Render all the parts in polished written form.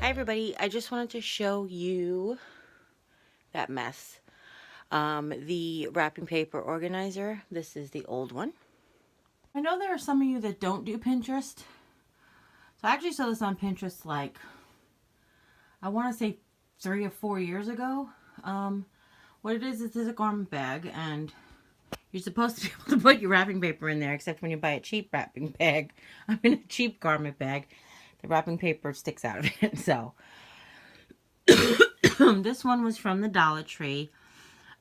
Hi everybody, I just wanted to show you that mess. The wrapping paper organizer, this is the old one. I know there are some of you that don't do Pinterest. So I actually saw this on Pinterest like, I want to say 3 or 4 years ago. What it is a garment bag, and you're supposed to be able to put your wrapping paper in there, except when you buy a cheap wrapping bag. I mean a cheap garment bag. The wrapping paper sticks out of it, so... This one was from the Dollar Tree,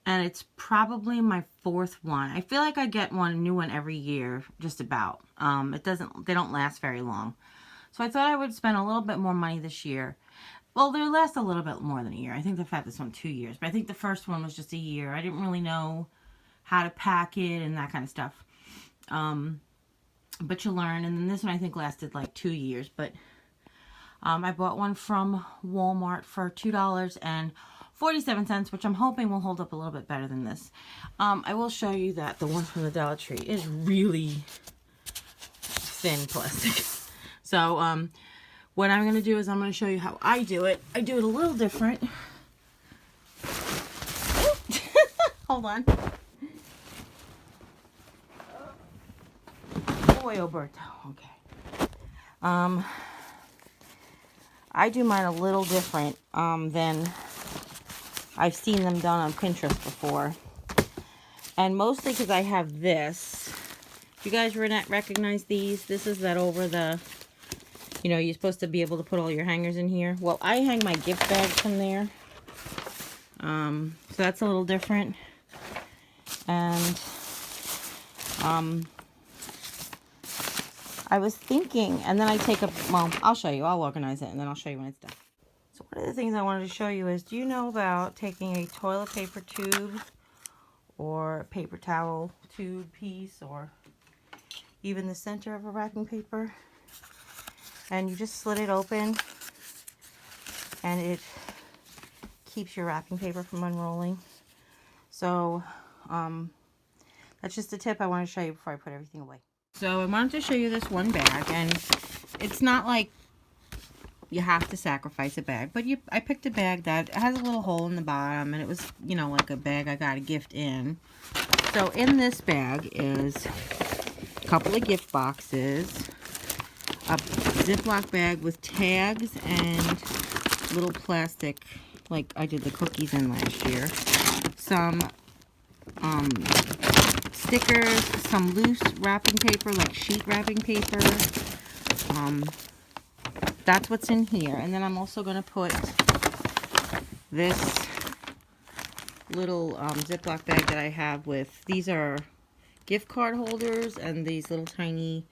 and it's probably my 4th one. I feel like I get a new one every year, just about. They don't last very long. So I thought I would spend a little bit more money this year. Well, they last a little bit more than a year. I think they've had this one 2 years, but I think the first one was just a year. I didn't really know how to pack it and that kind of stuff. But you learn, and then this one I think lasted like 2 years, but... I bought one from Walmart for $2.47, which I'm hoping will hold up a little bit better than this. I will show you that the one from the Dollar Tree is really thin plastic. So, what I'm going to do is I'm going to show you how I do it. I do it a little different. Hold on. Boy, Alberto. Okay. I do mine a little different than I've seen them done on Pinterest before. And mostly because I have this. You guys recognize these? This is that over the, you know, you're supposed to be able to put all your hangers in here. Well, I hang my gift bags from there. So that's a little different. And I was thinking, and then I take a, well, I'll show you. I'll organize it, and then I'll show you when it's done. So one of the things I wanted to show you is, do you know about taking a toilet paper tube or a paper towel tube piece, or even the center of a wrapping paper, and you just slit it open, and it keeps your wrapping paper from unrolling. So, that's just a tip I want to show you before I put everything away. So I wanted to show you this one bag, and it's not like you have to sacrifice a bag, but I picked a bag that has a little hole in the bottom, and it was, you know, like a bag I got a gift in. So in this bag is a couple of gift boxes, a Ziploc bag with tags and little plastic, like I did the cookies in last year, some stickers, some loose wrapping paper, like sheet wrapping paper. That's what's in here. And then I'm also going to put this little Ziploc bag that I have with, these are gift card holders, and these little tiny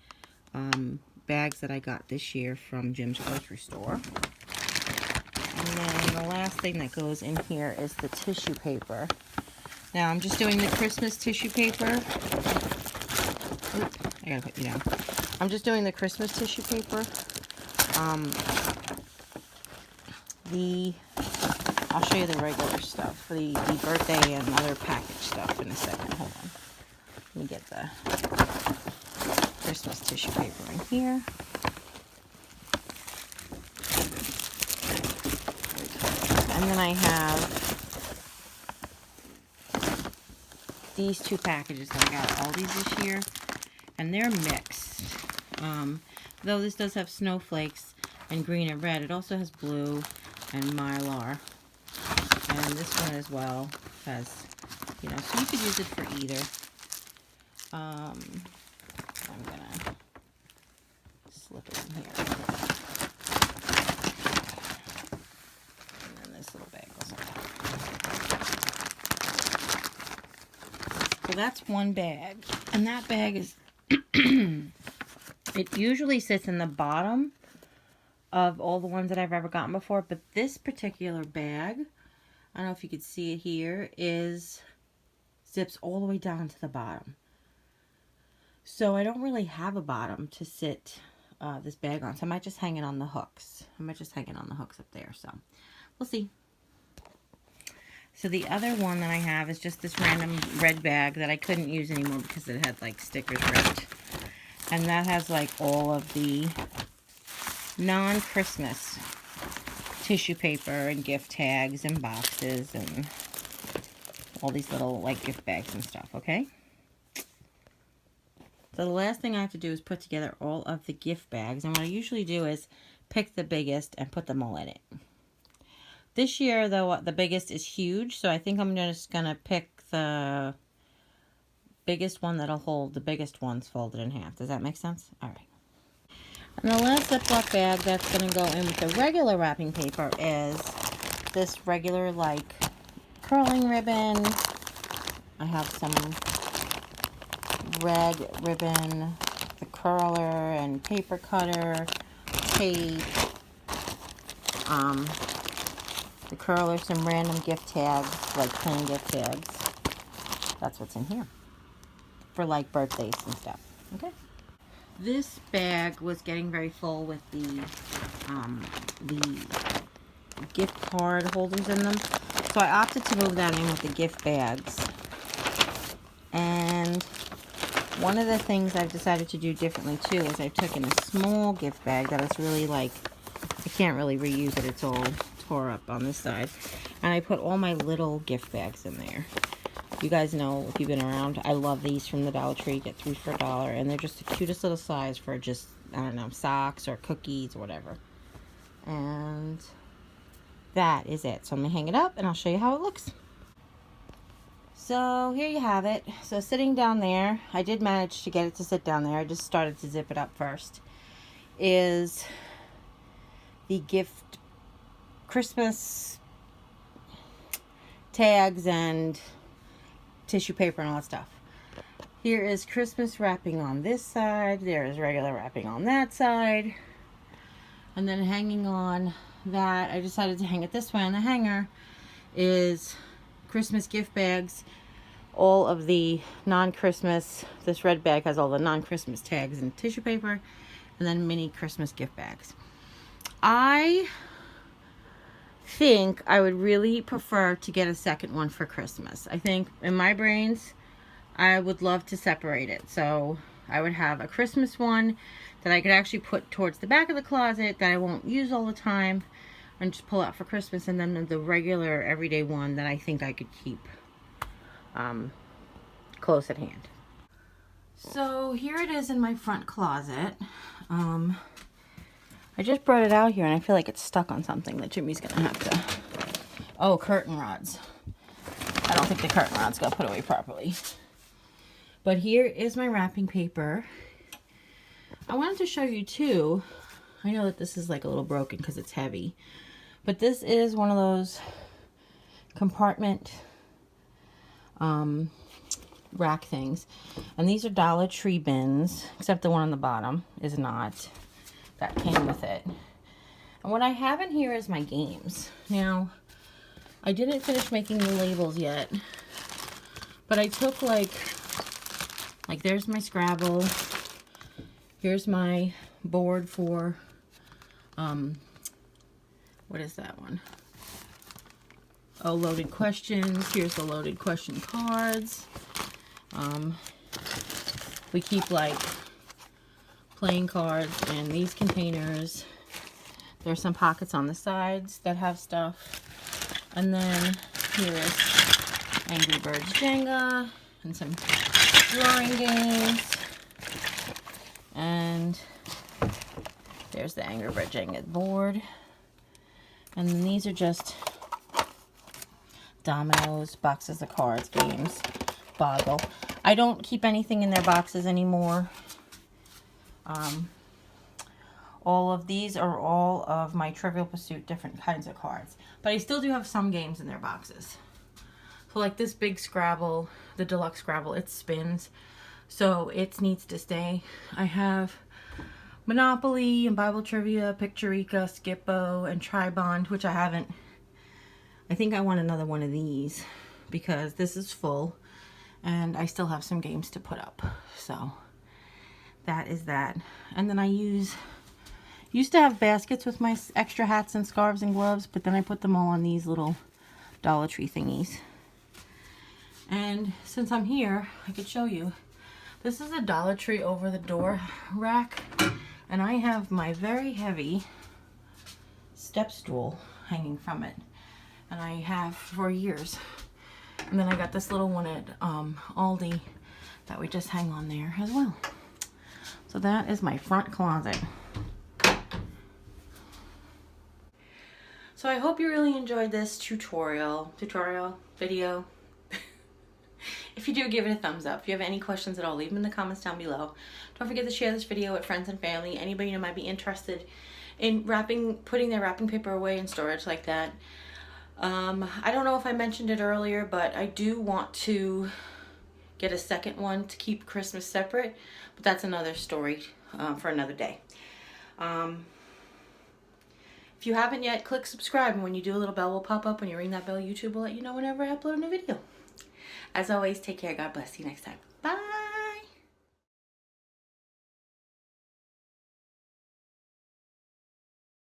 bags that I got this year from Jim's grocery store. And then the last thing that goes in here is the tissue paper. Now, I'm just doing the Christmas tissue paper. Oops, I gotta put you down. I'm just doing the Christmas tissue paper. I'll show you the regular stuff, the birthday and other package stuff in a second. Hold on. Let me get the Christmas tissue paper in here. And then I have these 2 packages that I got Aldi's this year, and they're mixed. Though this does have snowflakes and green and red, it also has blue and mylar. And this one as well has, you know, so you could use it for either. I'm gonna slip it in here. And then this little bag goes on top. So that's one bag, and that bag is it usually sits in the bottom of all the ones that I've ever gotten before, but this particular bag, I don't know if you could see it here, zips all the way down to the bottom. So I don't really have a bottom to sit this bag on, so I might just hang it on the hooks. I might just hang it on the hooks up there, so we'll see. So the other one that I have is just this random red bag that I couldn't use anymore because it had like stickers ripped. And that has like all of the non-Christmas tissue paper and gift tags and boxes and all these little like gift bags and stuff, okay? So the last thing I have to do is put together all of the gift bags, and what I usually do is pick the biggest and put them all in it. This year, though, the biggest is huge, so I think I'm just going to pick the biggest one that'll hold the biggest ones folded in half. Does that make sense? All right. And the last Ziploc bag that's going to go in with the regular wrapping paper is this regular, like, curling ribbon. I have some red ribbon, the curler and paper cutter, tape, the curler, some random gift tags, like plain gift tags. That's what's in here for like birthdays and stuff. Okay. This bag was getting very full with the gift card holders in them, so I opted to move that in with the gift bags. And one of the things I've decided to do differently too is I've taken a small gift bag that is really like, I can't really reuse it, it's all tore up on this side, and I put all my little gift bags in there. You guys know, if you've been around, I love these from the Dollar Tree. You get 3 for $1, and they're just the cutest little size for just, I don't know, socks or cookies or whatever. And that is it. So I'm gonna hang it up and I'll show you how it looks. So here you have it. So sitting down there, I did manage to get it to sit down there. I just started to zip it up first. Is the gift Christmas tags and tissue paper and all that stuff. Here is Christmas wrapping on this side. There is regular wrapping on that side. And then hanging on that, I decided to hang it this way on the hanger, is Christmas gift bags. All of the non-Christmas, this red bag has all the non-Christmas tags and tissue paper, and then mini Christmas gift bags. I think I would really prefer to get a second one for Christmas. I think in my brains, I would love to separate it. So I would have a Christmas one that I could actually put towards the back of the closet that I won't use all the time and just pull out for Christmas, and then the regular everyday one that I think I could keep close at hand. So here it is in my front closet. I just brought it out here and I feel like it's stuck on something that Jimmy's gonna have to... Oh, curtain rods. I don't think the curtain rods got put away properly. But here is my wrapping paper. I wanted to show you too. I know that this is like a little broken because it's heavy. But this is one of those compartment rack things. And these are Dollar Tree bins, except the one on the bottom is not. That came with it. And what I have in here is my games. Now, I didn't finish making the labels yet, but I took like there's my Scrabble. Here's my board for, what is that one? Oh, loaded questions. Here's the loaded question cards. We keep like playing cards in these containers. There's some pockets on the sides that have stuff. And then here is Angry Birds Jenga and some drawing games. And there's the Angry Birds Jenga board. And then these are just dominoes, boxes of cards, games, Boggle. I don't keep anything in their boxes anymore. All of these are all of my Trivial Pursuit different kinds of cards. But I still do have some games in their boxes. So like this big Scrabble, the deluxe Scrabble, it spins. So it needs to stay. I have Monopoly and Bible Trivia, Picturica, Skippo, and Tribond, which I haven't. I think I want another one of these because this is full. And I still have some games to put up. So that is that. And then I used to have baskets with my extra hats and scarves and gloves, but then I put them all on these little Dollar Tree thingies. And since I'm here, I could show you. This is a Dollar Tree over the door rack, and I have my very heavy step stool hanging from it. And I have for years. And then I got this little one at Aldi that we just hang on there as well. So that is my front closet. So I hope you really enjoyed this tutorial video. If you do, give it a thumbs up. If you have any questions at all, leave them in the comments down below. Don't forget to share this video with friends and family. Anybody who might be interested in putting their wrapping paper away in storage like that. I don't know if I mentioned it earlier, but I do want to get a second one to keep Christmas separate, but that's another story for another day. If you haven't yet, click subscribe, and when you do, a little bell will pop up. When you ring that bell, YouTube will let you know whenever I upload a new video. As always, take care. God bless. See you next time. Bye.